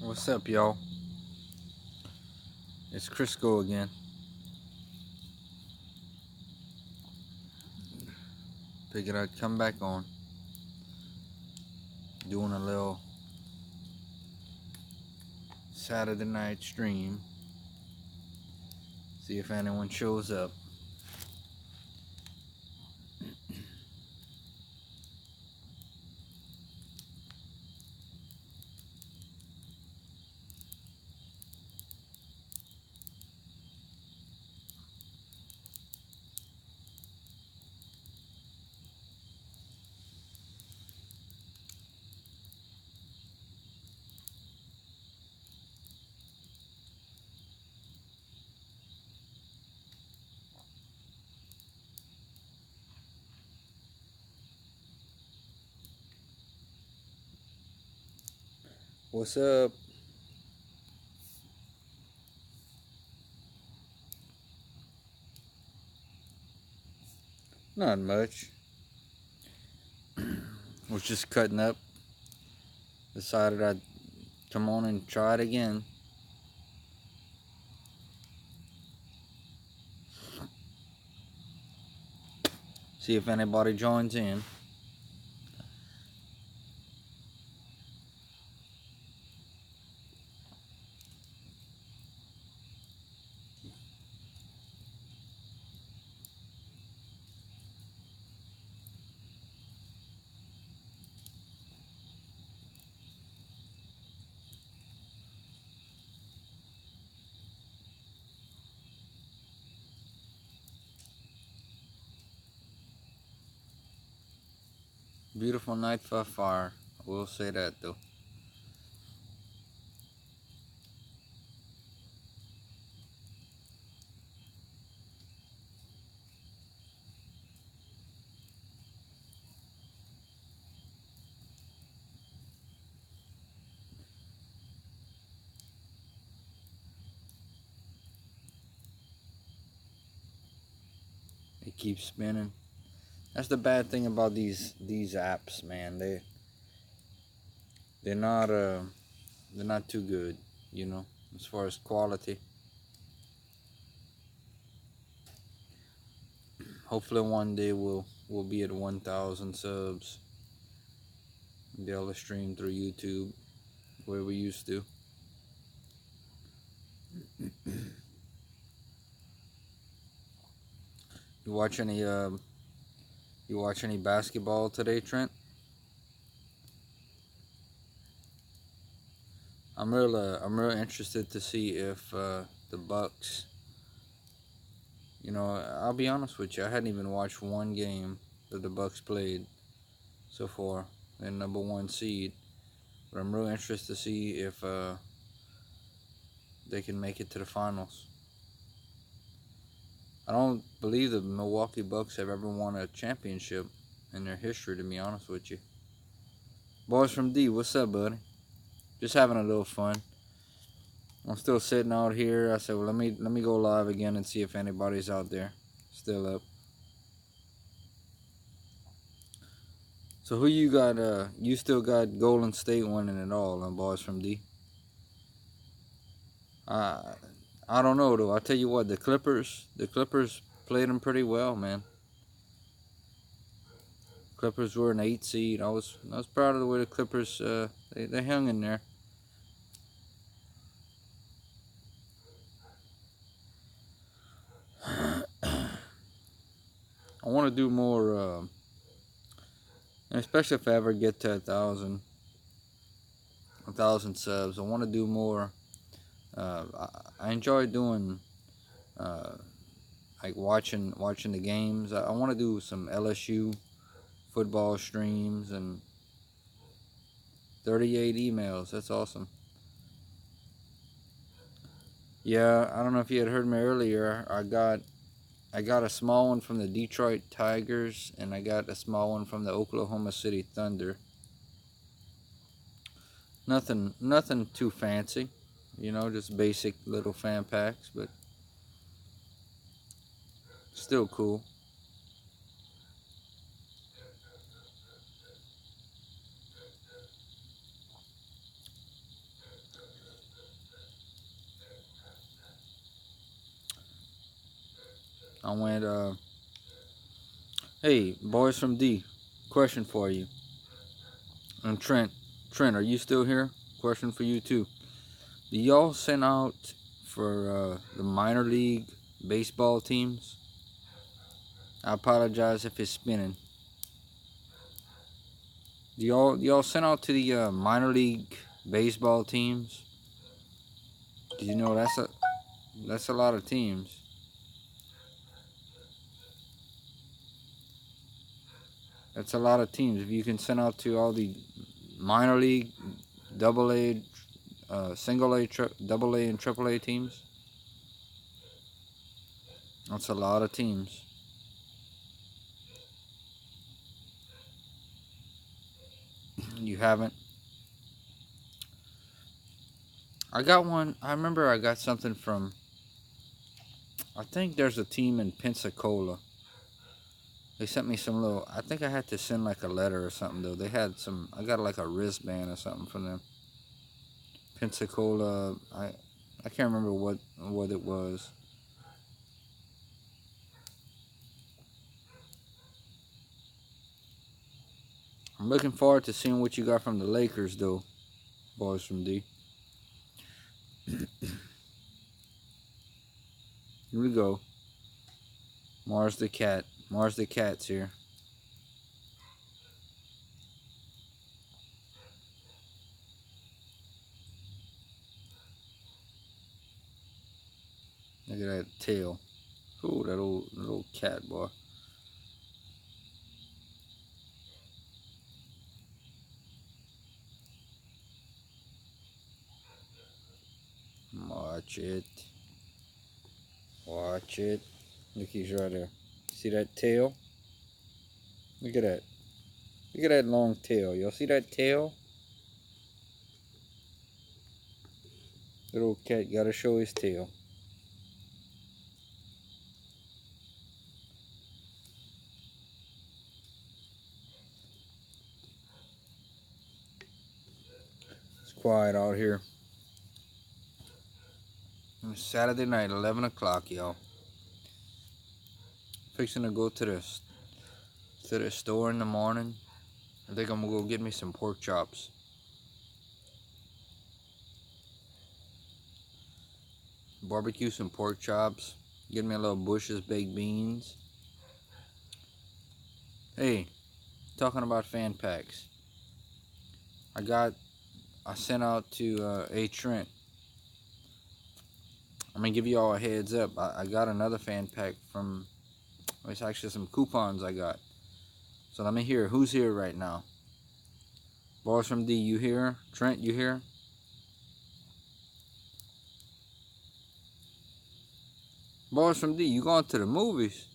What's up, y'all? It's Crisco again. Figured I'd come back on, doing a little Saturday night stream. See if anyone shows up. What's up? Not much. Was just cutting up. Decided I'd come on and try it again. See if anybody joins in. Beautiful night for a fire. I will say that though. It keeps spinning. That's the bad thing about these apps, man. They're not too good, you know, as far as quality. Hopefully one day we'll be at 1,000 subs. Be able to stream through YouTube where we used to. You watch any basketball today, Trent? I'm real interested to see if the Bucks. You know, I'll be honest with you. I hadn't even watched one game that the Bucks played so far. They're #1 seed, but I'm real interested to see if they can make it to the finals. I don't believe the Milwaukee Bucks have ever won a championship in their history, to be honest with you. Boys from D, what's up, buddy? Just having a little fun. I'm still sitting out here. I said, well, let me go live again and see if anybody's out there still up. So who you got? You still got Golden State winning it all, boys from D. I don't know though. I tell you what, the Clippers played them pretty well, man. Clippers were an 8 seed. I was proud of the way the Clippers they hung in there. I want to do more, especially if I ever get to 1,000 subs. I want to do more. I enjoy doing like watching the games. I want to do some LSU football streams and 38 emails. That's awesome. Yeah, I don't know if you had heard me earlier. I got a small one from the Detroit Tigers, and I got a small one from the Oklahoma City Thunder. Nothing too fancy, you know, just basic little fan packs, but still cool. I went, hey, boys from D, question for you. And Trent, are you still here? Question for you too. Do y'all send out for the minor league baseball teams? I apologize if it's spinning. Do y'all send out to the minor league baseball teams? Did you know that's a lot of teams? That's a lot of teams. If you can send out to all the minor league, double A, single A, double A, and triple A teams, that's a lot of teams. You haven't? I got one. I remember I got something from. I think there's a team in Pensacola. They sent me some little. I think I had to send like a letter or something though. They had some. I got like a wristband or something from them. Pensacola. I can't remember what it was. I'm looking forward to seeing what you got from the Lakers though, boys from D. Here we go. Mars the cat. Mars the cat's here. Look at that tail. Ooh, that little cat boy. Watch it. Watch it. Look, he's right there. See that tail? Look at that. Look at that long tail. Y'all see that tail? Little cat gotta show his tail. It's quiet out here. It's Saturday night, 11 o'clock, y'all. Fixing to go to the store in the morning. I think I'm gonna go get me some pork chops. Barbecue some pork chops. Get me a little Bush's baked beans. Hey, talking about fan packs. I sent out to A Trent. I'm gonna give you all a heads up. I got another fan pack from. It's actually some coupons I got. So let me hear who's here right now. Boys from D, you here? Trent, you here? Boys from D, you going to the movies?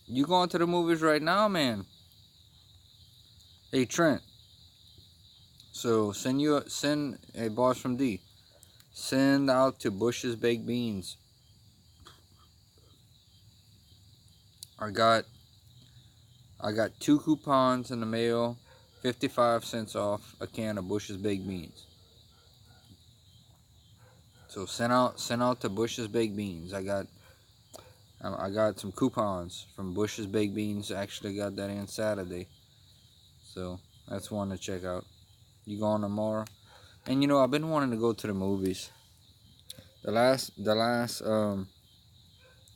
You going to the movies right now, man? Hey Trent. So send a boss from D. Send out to Bush's Baked Beans. I got 2 coupons in the mail, 55 cents off a can of Bush's Baked Beans. So send out to Bush's Baked Beans. I got some coupons from Bush's Baked Beans. Actually got that in Saturday. So that's one to check out. You going tomorrow? And you know, I've been wanting to go to the movies. The last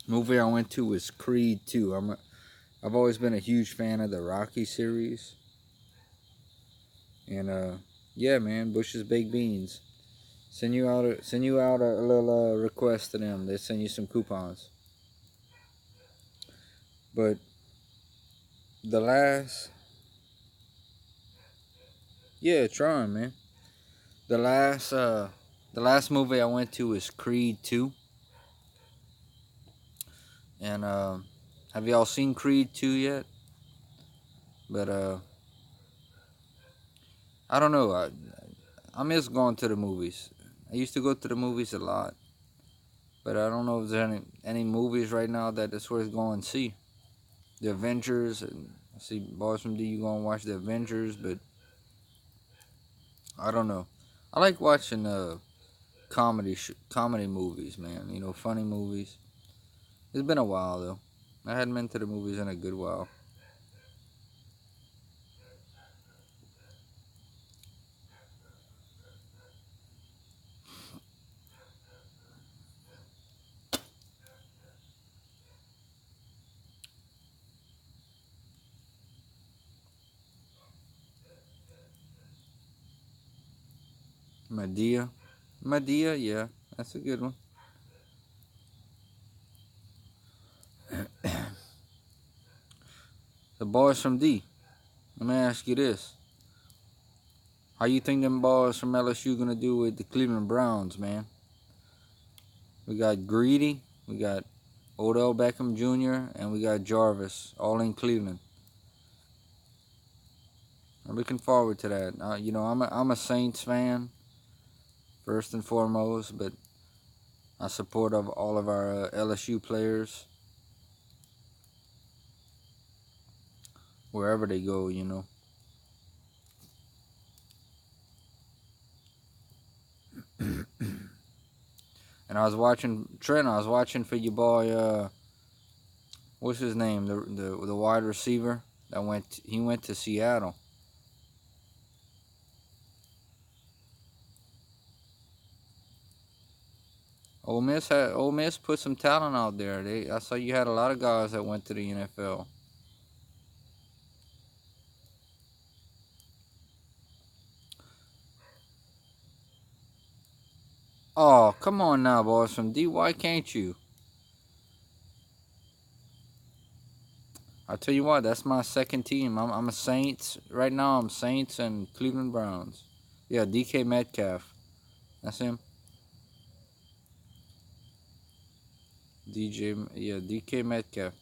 movie I went to was Creed 2. I've always been a huge fan of the Rocky series. And yeah, man, Bush's Baked Beans. Send you out a little request to them. They send you some coupons. But the last, yeah, try 'em, man. The last movie I went to was Creed 2. And have y'all seen Creed 2 yet? But I don't know. I miss going to the movies. I used to go to the movies a lot. But I don't know if there's any movies right now that it's worth going and see. The Avengers, and I see boys from D, you gonna watch the Avengers, but I don't know. I like watching comedy movies, man. You know, funny movies. It's been a while though. I hadn't been to the movies in a good while. Medea. Medea, yeah. That's a good one. The boys from D. Let me ask you this. How you think them boys from LSU gonna do with the Cleveland Browns, man? We got Greedy, we got Odell Beckham Jr., and we got Jarvis, all in Cleveland. I'm looking forward to that. I'm a Saints fan, first and foremost, but I support of all of our LSU players wherever they go. And I was watching Trent. I was watching for your boy. What's his name? The wide receiver that went. He went to Seattle. Ole Miss put some talent out there. I saw you had a lot of guys that went to the NFL. Oh, come on now, boys from D. Why can't you? I tell you what, that's my second team. I'm a Saints right now. I'm Saints and Cleveland Browns. Yeah, DK Metcalf. That's him. DK Metcalf.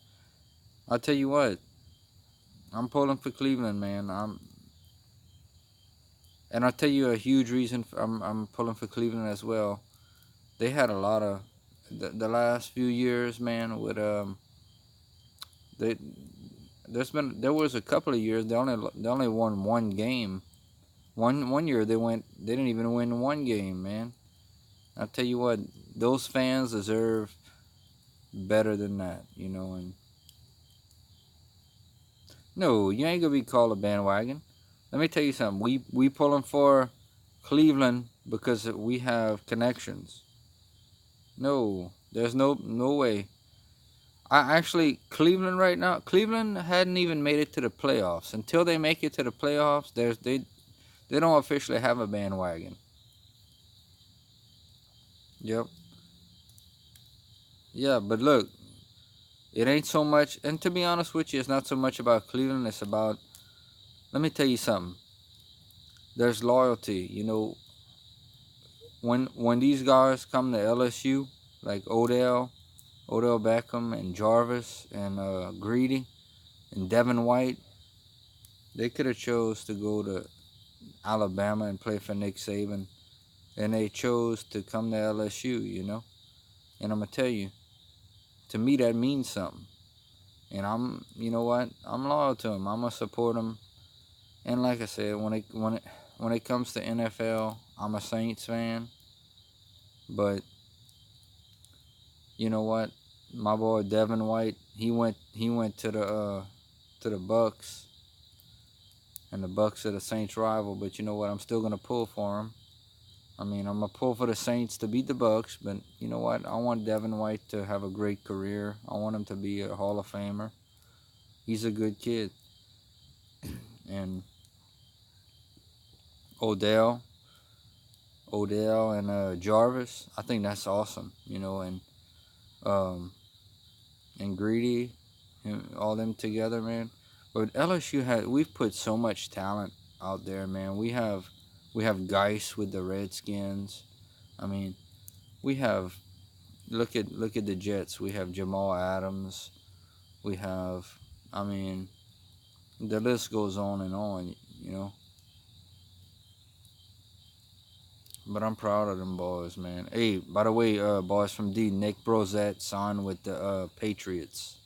I tell you what, I'm pulling for Cleveland, man. And I'll tell you a huge reason I'm pulling for Cleveland as well. They had a lot of the last few years, man. With they there was a couple of years they only won one game. One year they didn't even win one game, man. I'll tell you what, those fans deserve better than that. And no, you ain't gonna be called a bandwagon. Let me tell you something. We pulling for Cleveland because we have connections. No, there's no way. I actually Cleveland right now. Cleveland hadn't even made it to the playoffs. Until they make it to the playoffs, they don't officially have a bandwagon. Yep. Yeah, but look, it ain't so much. And to be honest with you, it's not so much about Cleveland. It's about. Let me tell you something. There's loyalty. When these guys come to LSU, like Odell Beckham and Jarvis and Greedy and Devin White, they could have chose to go to Alabama and play for Nick Saban, and they chose to come to LSU. And I'm gonna tell you, to me that means something. And you know what? I'm loyal to them. I'm gonna support them. And like I said, when it comes to NFL, I'm a Saints fan. But you know what? My boy Devin White, he went to the Bucks, and the Bucks are the Saints' rival. But you know what? I'm still gonna pull for him. I mean, I'm gonna pull for the Saints to beat the Bucks. But you know what? I want Devin White to have a great career. I want him to be a Hall of Famer. He's a good kid, and Odell, Odell and Jarvis. I think that's awesome. Um, and Greedy, all them together, man. But we've put so much talent out there, man. We have Geis with the Redskins. I mean, we have look at the Jets. We have Jamal Adams. We have, I mean, the list goes on and on. But I'm proud of them boys, man. Hey, by the way, boys from D, Nick Brozette signed with the Patriots.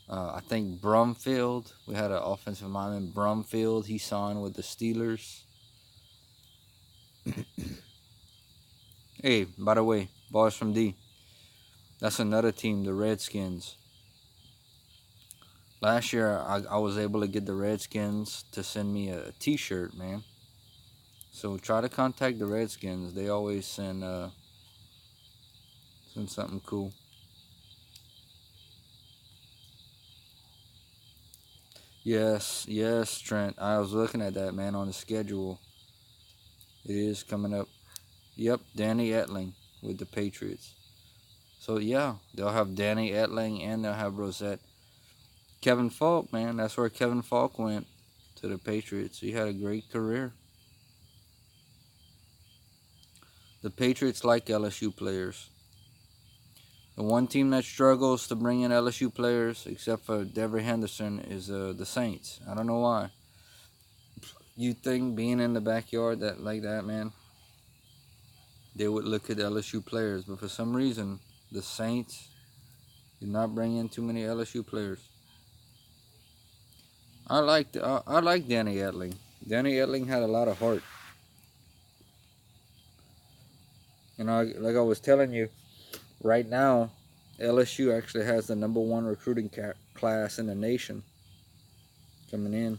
I think Brumfield, we had an offensive lineman, Brumfield, he signed with the Steelers. Hey, by the way, boys from D, That's another team, the Redskins. Last year, I was able to get the Redskins to send me a T-shirt, man. So try to contact the Redskins. They always send something cool. Yes, yes, Trent. I was looking at that, man, on the schedule. It is coming up. Yep, Danny Etling with the Patriots. So yeah, they'll have Danny Etling and they'll have Rosette. Kevin Falk, man, that's where Kevin Falk went, to the Patriots. He had a great career. The Patriots like LSU players. The one team that struggles to bring in LSU players, except for Devery Henderson, is the Saints. I don't know why. You think being in the backyard like that, man, they would look at LSU players, but for some reason, the Saints do not bring in too many LSU players. I like Danny Etling. Danny Etling had a lot of heart. You know, like I was telling you, right now, LSU actually has the #1 recruiting class in the nation coming in.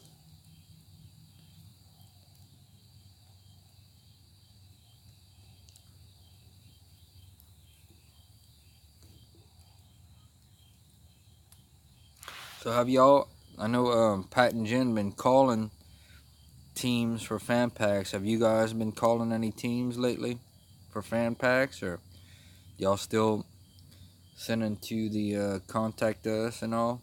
So have y'all? I know Pat and Jen been calling teams for fan packs. Have you guys been calling any teams lately for fan packs, or y'all still sending to the contact us and all?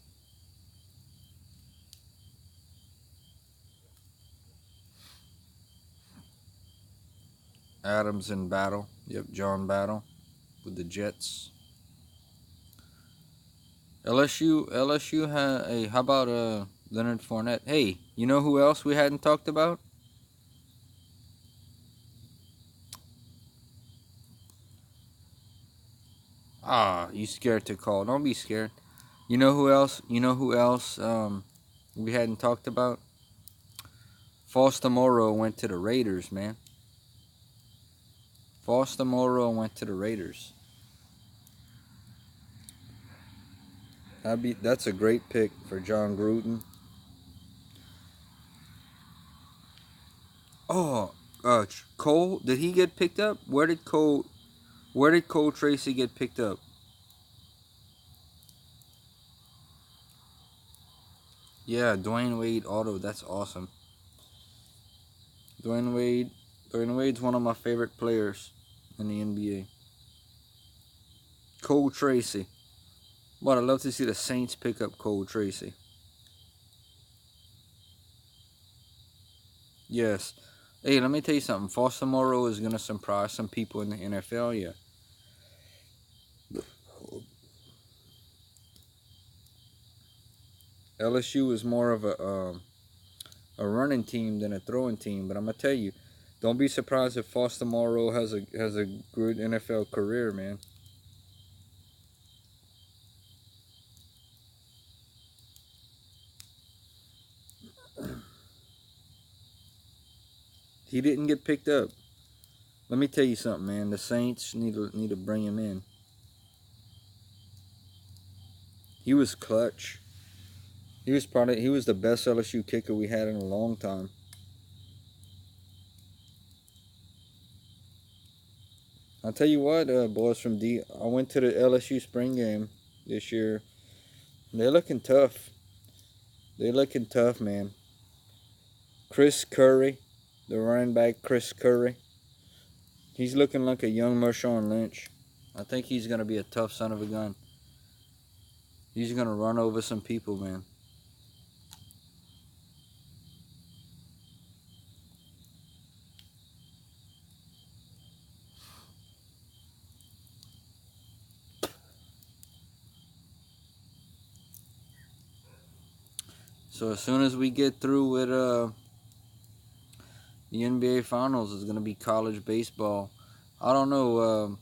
Adams in Battle. Yep, John Battle with the Jets. LSU had a. How about Leonard Fournette? Hey, you know who else we hadn't talked about? Ah, you scared to call? Don't be scared. You know who else? You know who else? We hadn't talked about. Foster Moreau went to the Raiders, man. Foster Moreau went to the Raiders. That's a great pick for John Gruden. Oh, Cole, did he get picked up? Where did Cole Tracy get picked up? Yeah, Dwayne Wade auto. That's awesome. Dwayne Wade. Dwayne Wade's one of my favorite players in the NBA. Cole Tracy. But I'd love to see the Saints pick up Cole Tracy. Yes. Hey, let me tell you something. Foster Moreau is going to surprise some people in the NFL, yeah. LSU is more of a running team than a throwing team, but I'm going to tell you, don't be surprised if Foster Moreau has a good NFL career, man. He didn't get picked up. Let me tell you something, man. The Saints need to bring him in. He was clutch. He was the best LSU kicker we had in a long time. I'll tell you what, boys from D. I went to the LSU spring game this year. They're looking tough. They're looking tough, man. Chris Curry, the running back, Chris Curry. He's looking like a young Marshawn Lynch. I think he's gonna be a tough son of a gun. He's gonna run over some people, man. So as soon as we get through with the NBA Finals, it's gonna be college baseball. I don't know.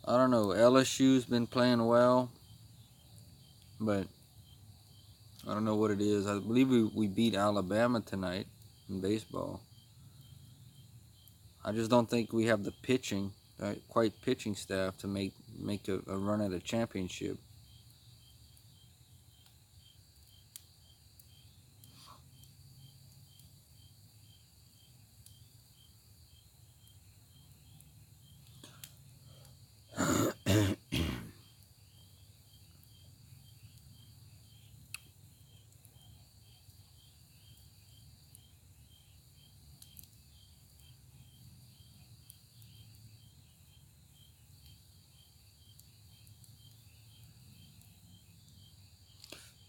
I don't know. LSU's been playing well, but I don't know what it is. I believe we beat Alabama tonight in baseball. I just don't think we have the pitching quite pitching staff to make a run at a championship.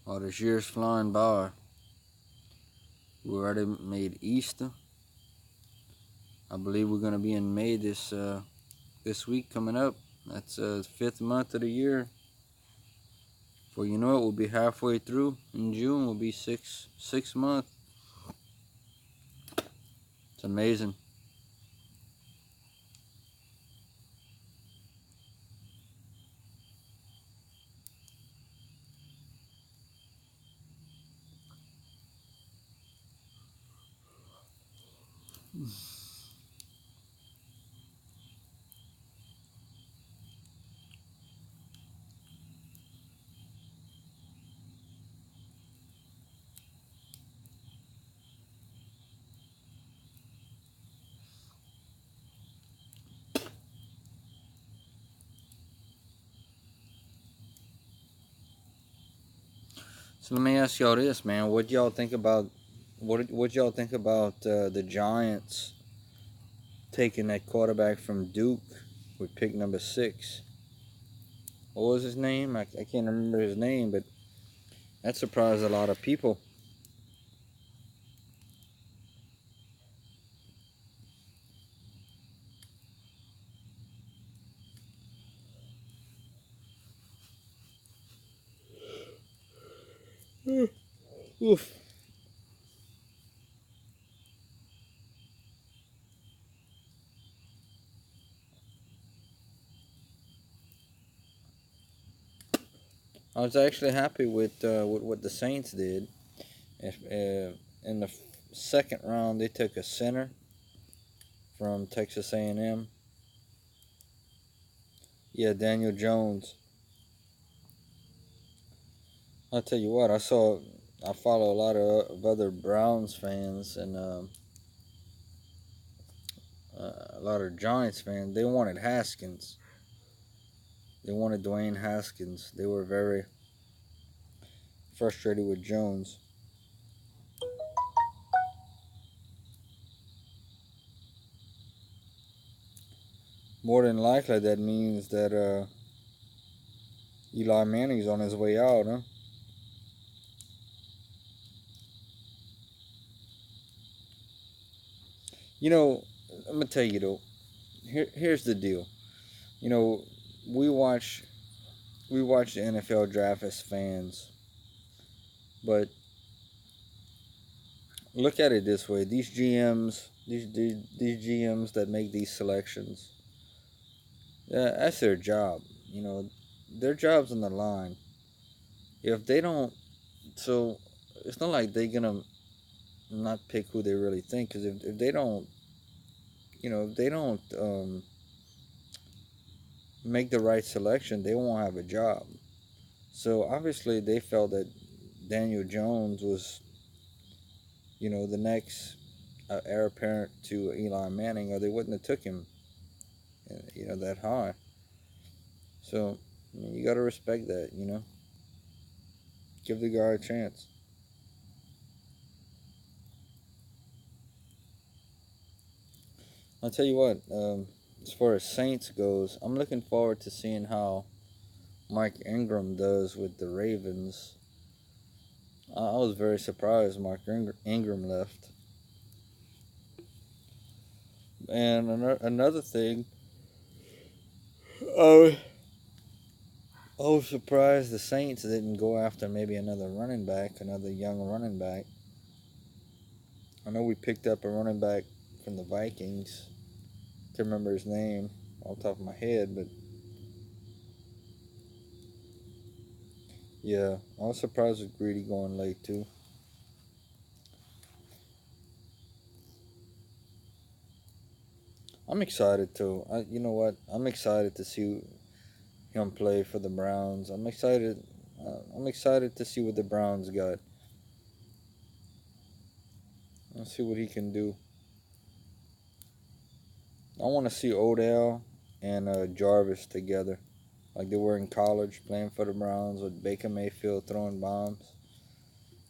Oh, this year's flying by. We already made Easter. I believe we're gonna be in May this week coming up. That's the 5th month of the year. Before you know it, we'll be halfway through. In June, we'll be six months. It's amazing. So let me ask y'all this, man. What y'all think about what y'all think about the Giants taking that quarterback from Duke with pick number 6? What was his name? I can't remember his name, but that surprised a lot of people. Oof. I was actually happy with what the Saints did. If in the second round they took a center from Texas A&M. Yeah, Daniel Jones. I'll tell you what. I follow a lot of other Browns fans and a lot of Giants fans. They wanted Haskins. They wanted Dwayne Haskins. They were very frustrated with Jones. More than likely, that means that Eli Manning's on his way out, huh? You know, I'm gonna tell you though. Here's the deal. You know, we watch we watch the NFL draft as fans, but look at it this way: these GMs, these GMs that make these selections, yeah, that's their job. You know, their job's on the line. If they don't, so it's not like they're gonna not pick who they really think. Because if they don't, if they don't make the right selection, they won't have a job. So obviously, they felt that Daniel Jones was, the next heir apparent to Eli Manning, or they wouldn't have took him, that high. So you got to respect that. Give the guy a chance. I'll tell you what. As far as Saints goes, I'm looking forward to seeing how Mark Ingram does with the Ravens. I was very surprised Mark Ingram left. And another thing, I was surprised the Saints didn't go after maybe another running back, another young running back. I know we picked up a running back from the Vikings. Can't remember his name off the top of my head, but yeah, I was surprised with Greedy going late too. I'm excited too. You know what? I'm excited to see him play for the Browns. I'm excited. I'm excited to see what the Browns got. Let's see what he can do. I want to see Odell and Jarvis together, like they were in college playing for the Browns with Baker Mayfield throwing bombs.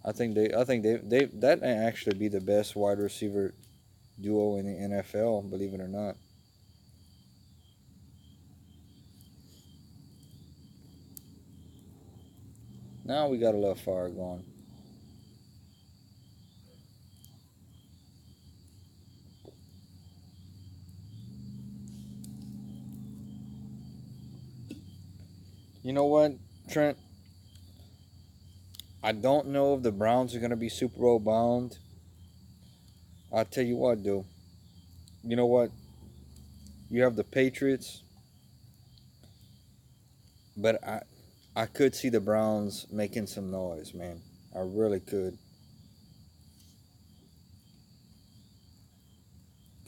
I think they that may actually be the best wide receiver duo in the NFL. Believe it or not. Now we got a little fire going. You know what, Trent? I don't know if the Browns are gonna be Super Bowl bound. I'll tell you what, dude. You know what? You have the Patriots, but I could see the Browns making some noise, man. I really could.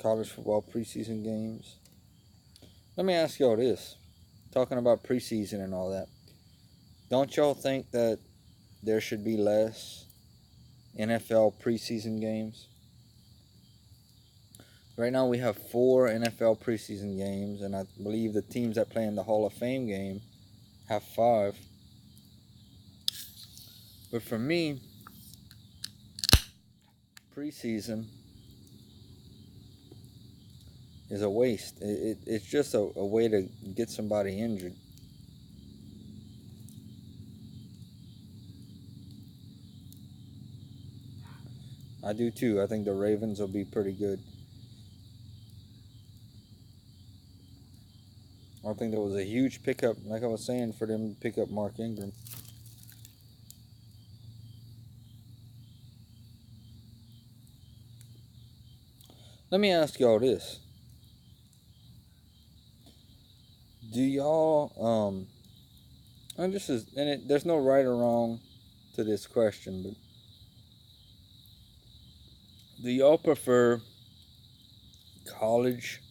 College football preseason games. Let me ask y'all this. Talking about preseason and all that. Don't y'all think that there should be less NFL preseason games? Right now we have 4 NFL preseason games, and I believe the teams that play in the Hall of Fame game have 5. But for me, preseason is a waste. It's just a way to get somebody injured. I do too. I think the Ravens will be pretty good. I think there was a huge pickup, like I was saying, for them to pick up Mark Ingram. Let me ask y'all this. Do y'all and this is there's no right or wrong to this question, but do y'all prefer college?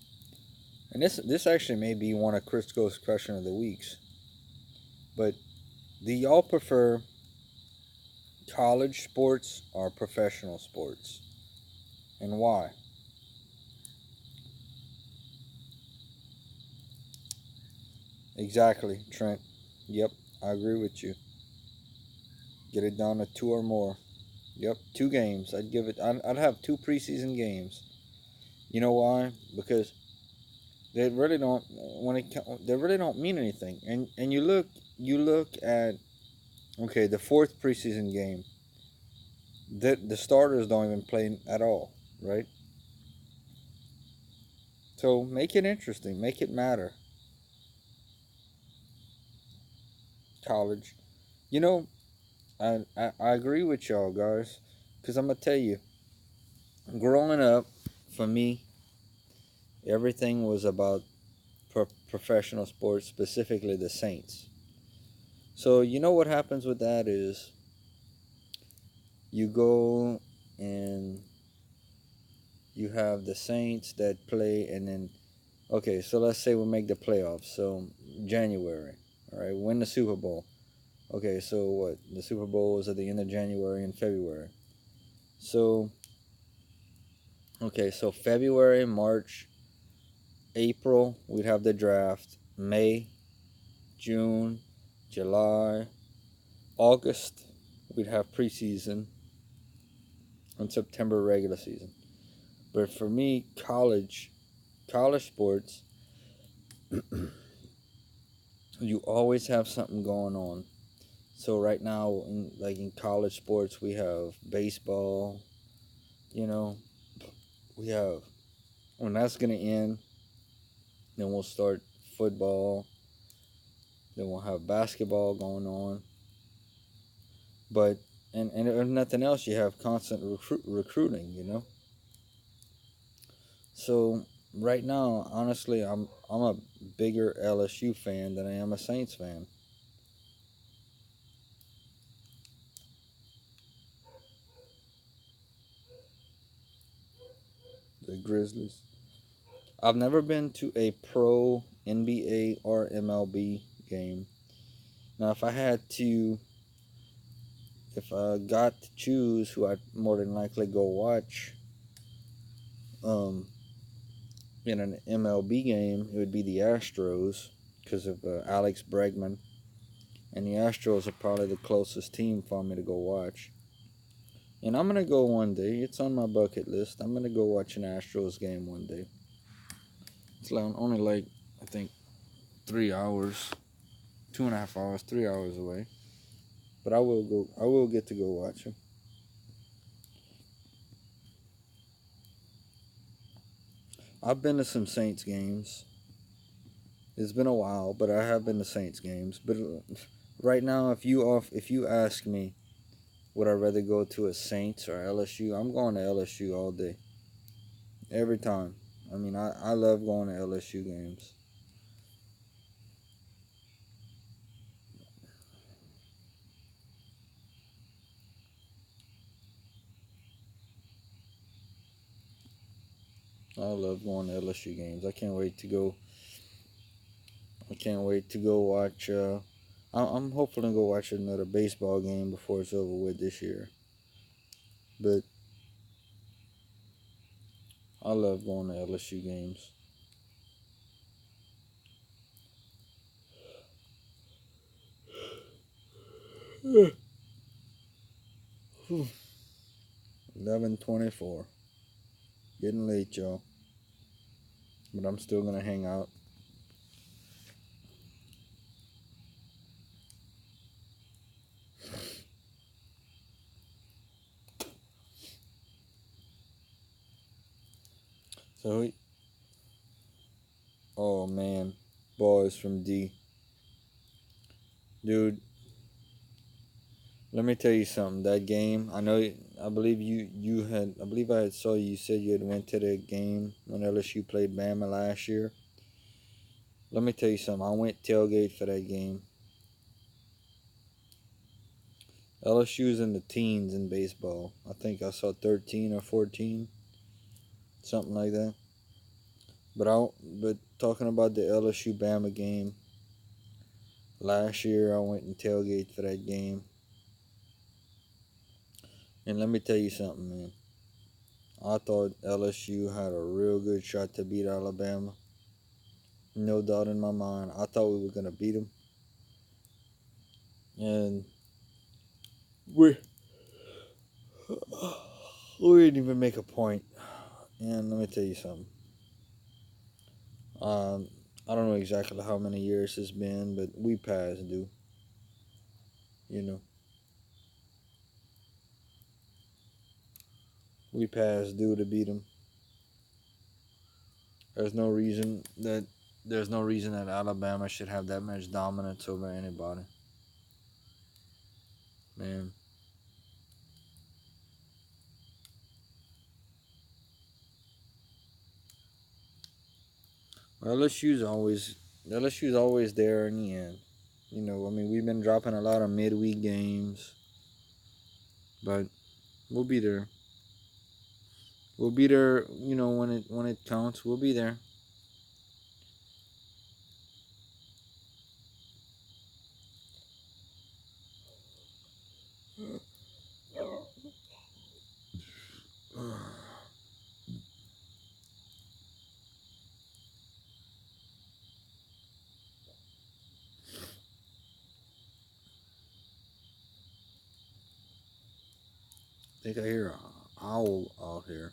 And this actually may be one of Crisco's question of the weeks. But do y'all prefer college sports or professional sports? And why? Exactly, Trent. Yep, I agree with you. Get it down to 2 or more. Yep, 2 games. I'd give it. I'd have 2 preseason games. You know why? Because they really don't they really don't mean anything. And you look at, okay, the 4th preseason game. The starters don't even play at all, right? So make it interesting. Make it matter. College. You know, I agree with y'all guys, because I'm gonna tell you, growing up, for me, everything was about professional sports, specifically the Saints. So you know what happens with that is you go and you have the Saints that play, and then, okay, so let's say we make the playoffs. So January, all right, win the Super Bowl. Okay, so what? The Super Bowl is at the end of January and February. So, okay, so February, March, April, we'd have the draft. May, June, July, August, we'd have preseason, and September regular season. But for me, college sports, you always have something going on. So right now, in college sports, we have baseball. You know, we have, when that's gonna end, then we'll start football. Then we'll have basketball going on. But and if nothing else, you have constant recruiting. So right now, honestly, I'm a bigger LSU fan than I am a Saints fan. The Grizzlies. I've never been to a pro NBA or MLB game. Now, if I got to choose who I'd more than likely go watch, um, in an MLB game, it would be the Astros because of Alex Bregman, and the Astros are probably the closest team for me to go watch. And I'm gonna go one day. It's on my bucket list. I'm gonna go watch an Astros game one day. It's only like I think 3 hours, 2.5 hours, 3 hours away. But I will go. I will get to go watch them. I've been to some Saints games. It's been a while, but I have been to Saints games. But right now, if you ask me, would I rather go to a Saints or LSU? I'm going to LSU all day, every time. I mean, I love going to LSU games. I love going to LSU games. I can't wait to go. I can't wait to go watch. I'm hopeful to go watch another baseball game before it's over with this year. But I love going to LSU games. Yeah. 11:24. Getting late, y'all. But I'm still gonna hang out. So, oh man, boys from D, dude. Let me tell you something. That game, I know. I believe you had. I believe I had saw you said you had went to the game when LSU played Bama last year. Let me tell you something. I went tailgate for that game. LSU's in the teens in baseball. I think I saw 13 or 14, something like that. But talking about the LSU Bama game, last year I went and tailgate for that game. And let me tell you something, man. I thought LSU had a real good shot to beat Alabama. No doubt in my mind. I thought we were gonna beat them. And we we didn't even make a point. And let me tell you something. Um, I don't know exactly how many years it's been, but we passed due. You know, we passed due to beat them. There's no reason that there's no reason that Alabama should have that much dominance over anybody. Man, LSU's always there in the end. You know, I mean, we've been dropping a lot of midweek games, but we'll be there. We'll be there. You know, when it counts, we'll be there. I think I hear an owl out here.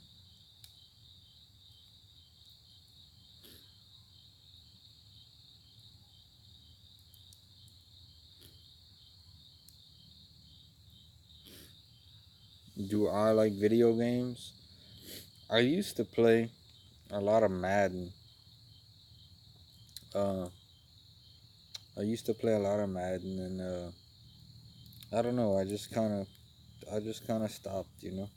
Do I like video games? I used to play a lot of Madden. Uh, I used to play a lot of Madden, and I don't know. I just kind of stopped. You know.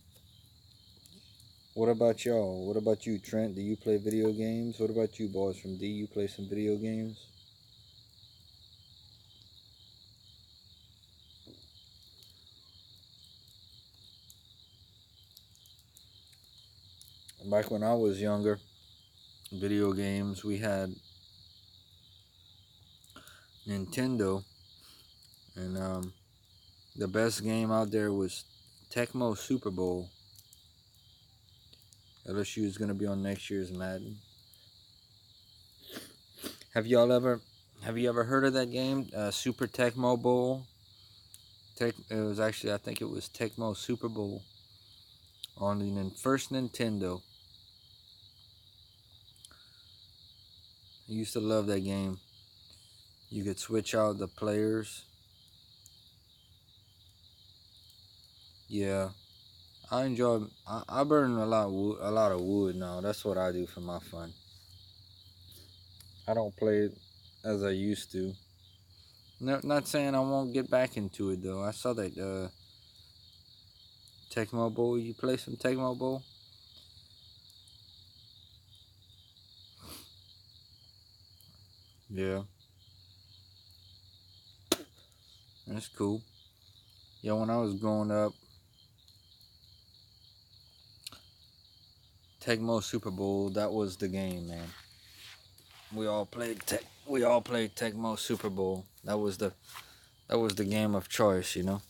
What about y'all? What about you, Trent? Do you play video games? What about you, boys from D? You play some video games? Back when I was younger, video games. We had Nintendo, and the best game out there was Tecmo Super Bowl. LSU is gonna be on next year's Madden. Have you ever heard of that game, Super Tecmo Bowl? It was actually, I think it was Tecmo Super Bowl on the first Nintendo. I used to love that game. You could switch out the players. Yeah, I enjoy. I burn a lot of wood now. That's what I do for my fun. I don't play it as I used to. Not saying I won't get back into it though. I saw that Tecmo Bowl. You play some Tecmo Bowl? Yeah, that's cool. Yeah, when I was growing up, Tecmo Super Bowl, that was the game, man. We all played Tecmo Super Bowl. That was the game of choice, you know.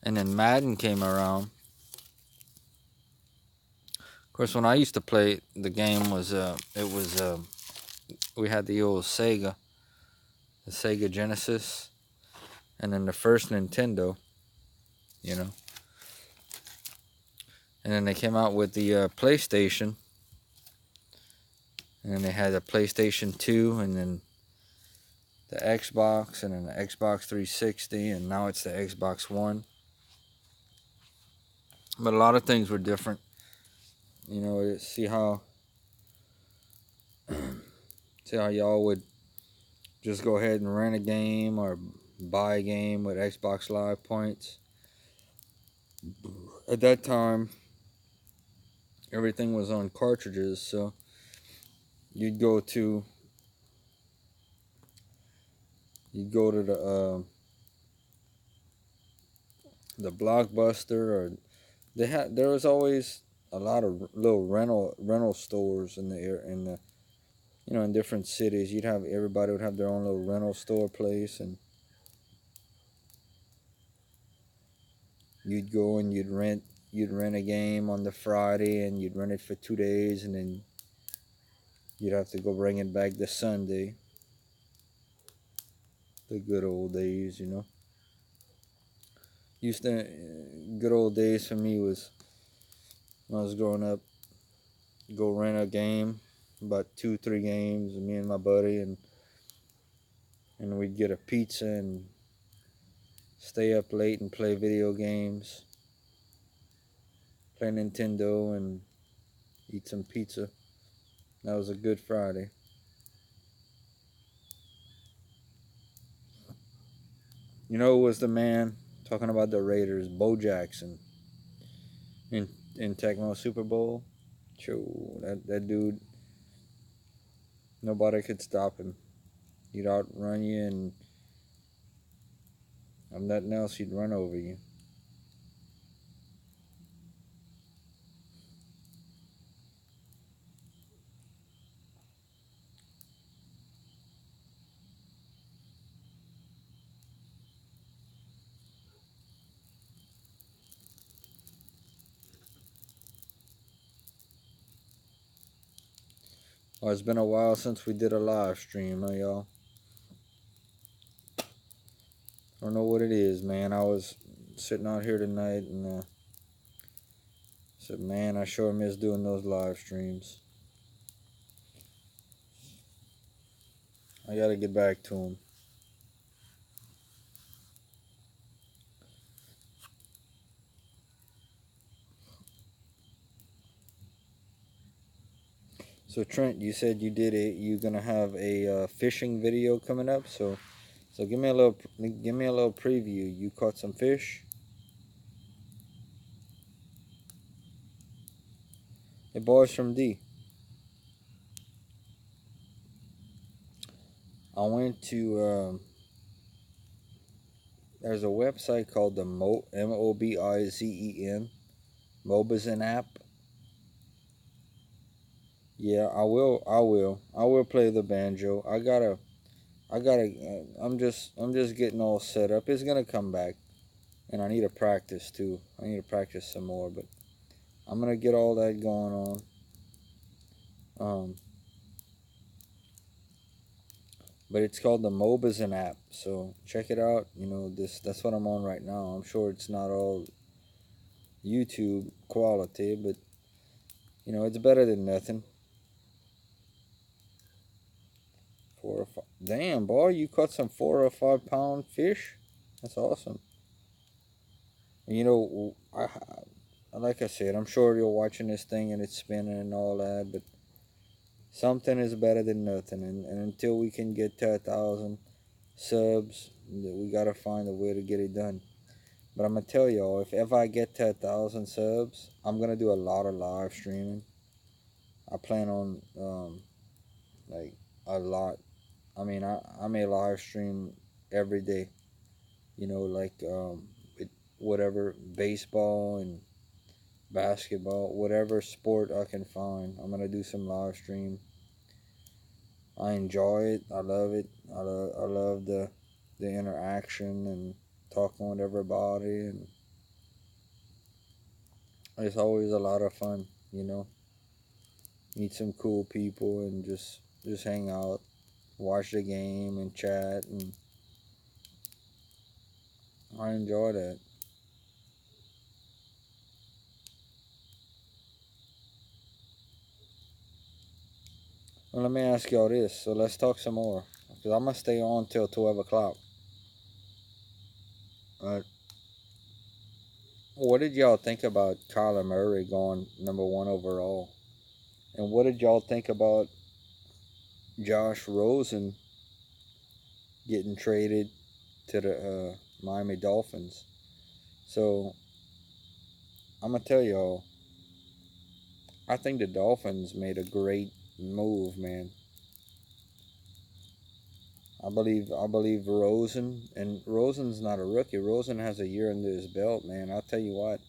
And then Madden came around. Of course, when I used to play, the game was we had the old Sega, the Sega Genesis, and then the first Nintendo, you know. And then they came out with the PlayStation, and then they had the PlayStation 2, and then the Xbox, and then the Xbox 360, and now it's the Xbox One. But a lot of things were different. You know, see how y'all would just go ahead and rent a game or buy a game with Xbox Live points. At that time, everything was on cartridges, so you'd go to the Blockbuster, or there was always a lot of little rental stores in the you know, in different cities. Everybody would have their own little rental store place, and you'd go and you'd rent a game on the Friday, and you'd rent it for 2 days, and then you'd have to go bring it back the Sunday. The good old days, you know. Good old days for me was when I was growing up. Go rent a game, about 2, 3 games, me and my buddy, and we'd get a pizza and stay up late and play video games, play Nintendo, and eat some pizza. That was a good Friday. You know who was the man talking about the Raiders? Bo Jackson in Tecmo Super Bowl. True, that dude, nobody could stop him. He'd outrun you, and I'm nothing else, he'd run over you. Oh, it's been a while since we did a live stream, huh, y'all? I don't know what it is, man. I was sitting out here tonight and said, man, I sure miss doing those live streams. I gotta get back to them. So Trent, you said you're gonna have a fishing video coming up. So give me a little preview. You caught some fish? Hey, boys from D. I went to there's a website called the Mobizen Mobizen app. Yeah, I will. I will. I will play the banjo. I'm just getting all set up. It's gonna come back, and I need to practice too. I need to practice some more, but I'm gonna get all that going on. Um, but it's called the Mobizen app, so check it out. You know, that's what I'm on right now. I'm sure it's not all YouTube quality, but you know, it's better than nothing. 4 or 5. Damn, boy, you caught some 4 or 5 pound fish. That's awesome. You know, like I said, I'm sure you're watching this thing and it's spinning and all that, but something is better than nothing. And until we can get to 1,000 subs, we gotta find a way to get it done. But I'm gonna tell y'all, if I get to 1,000 subs, I'm gonna do a lot of live streaming. I plan on like a lot. I mean, I may live stream every day. You know, like whatever baseball and basketball, whatever sport I can find. I'm gonna do some live stream. I enjoy it. I love it. I love the interaction and talking with everybody, and it's always a lot of fun. You know, meet some cool people and just hang out, watch the game and chat, and I enjoy that. Well, let me ask y'all this. So let's talk some more, because I'm gonna stay on till 12 o'clock. All right. What did y'all think about Kyler Murray going #1 overall? And what did y'all think about Josh Rosen getting traded to the Miami Dolphins? So I'm gonna tell y'all, I think the Dolphins made a great move, man. I believe Rosen, and Rosen's not a rookie. Rosen has a year under his belt, man. I'll tell you what,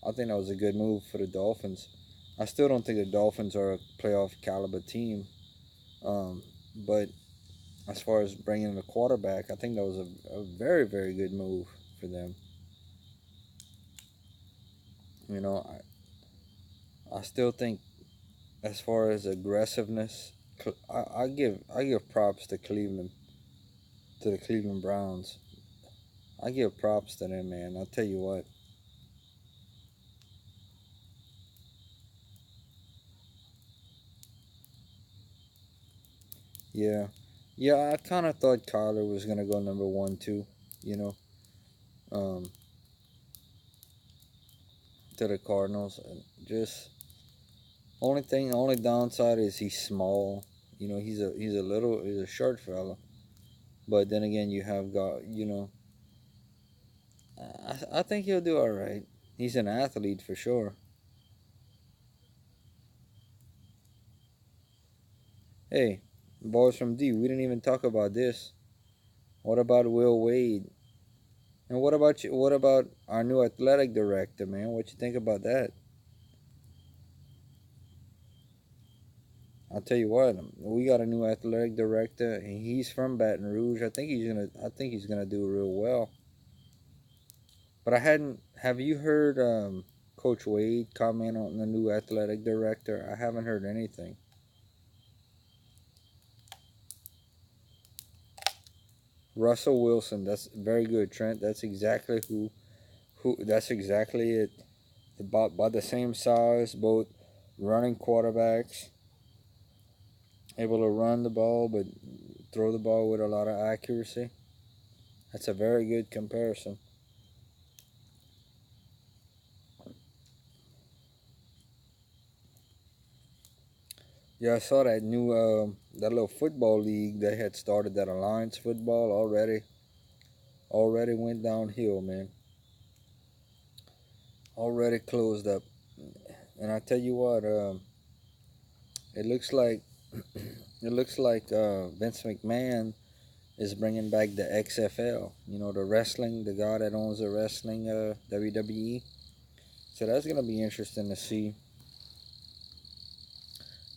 I think that was a good move for the Dolphins. I still don't think the Dolphins are a playoff caliber team, um, but as far as bringing in a quarterback, I think that was a very, very good move for them. You know, I still think as far as aggressiveness, I give props to Cleveland, to the Cleveland Browns. I give props to them, man. I'll tell you what. Yeah, yeah. I kind of thought Kyler was gonna go #1 too. You know, um, to the Cardinals. Just only downside is he's small. You know, he's a short fella. But then again, you have got, you know, I think he'll do all right. He's an athlete for sure. Hey, boys from D, we didn't even talk about this. What about Will Wade? And what about you? What about our new athletic director, man? What you think about that? I'll tell you what, we got a new athletic director, and he's from Baton Rouge. I think he's gonna do real well. But I hadn't. Have you heard Coach Wade comment on the new athletic director? I haven't heard anything. Russell Wilson. That's very good, Trent. That's exactly who. That's exactly it. About the same size, both running quarterbacks, able to run the ball but throw the ball with a lot of accuracy. That's a very good comparison. Yeah, I saw that new that little football league they had started, that Alliance football already went downhill, man. Already closed up. And I tell you what, it looks like Vince McMahon is bringing back the XFL. You know, the wrestling, the guy that owns the wrestling WWE. So that's gonna be interesting to see.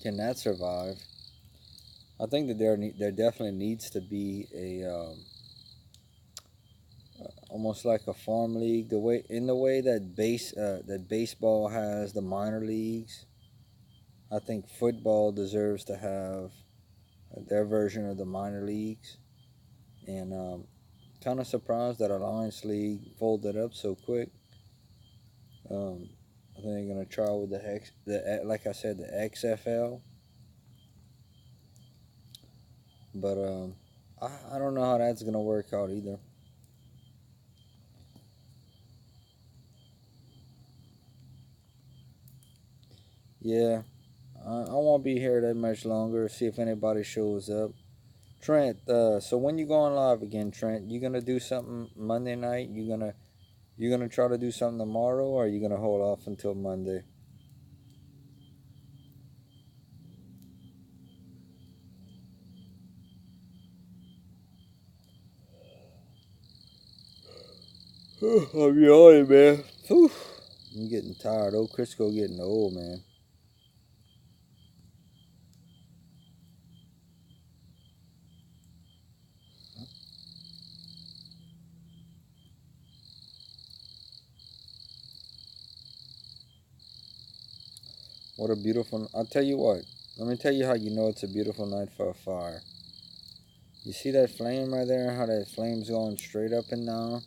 can that survive? I think that there definitely needs to be a almost like a farm league, the way that baseball has the minor leagues. I think football deserves to have their version of the minor leagues, and kind of surprised that Alliance League folded up so quick. I think they're gonna try with like I said, the XFL, but I don't know how that's gonna work out either. Yeah, I won't be here that much longer. See if anybody shows up. Trent, so when you going live again, Trent? You gonna do something Monday night? You gonna try to do something tomorrow, or are you gonna hold off until Monday? I'm yawning, man. Whew. I'm getting tired. Old Crisco getting old, man. What a beautiful. I'll tell you what. Let me tell you how you know it's a beautiful night for a fire. You see that flame right there? How that flame's going straight up and down?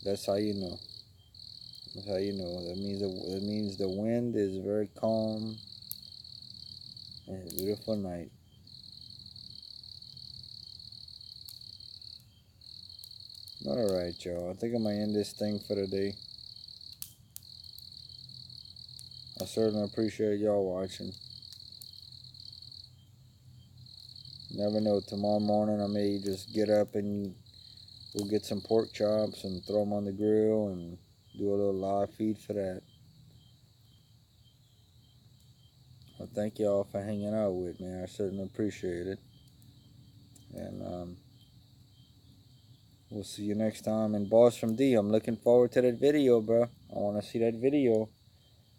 That's how you know. That's how you know. That means the wind is very calm and it's a beautiful night. Alright, y'all. I think I'm gonna end this thing for the day. I certainly appreciate y'all watching. Never know. Tomorrow morning I may just get up and we'll get some pork chops and throw them on the grill and do a little live feed for that. Well, thank y'all for hanging out with me. I certainly appreciate it. And we'll see you next time. And Boss from D, I'm looking forward to that video, bro. I want to see that video.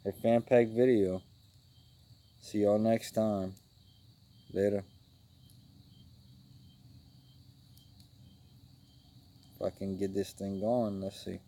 That fan pack video. See y'all next time. Later. If I can get this thing going, let's see.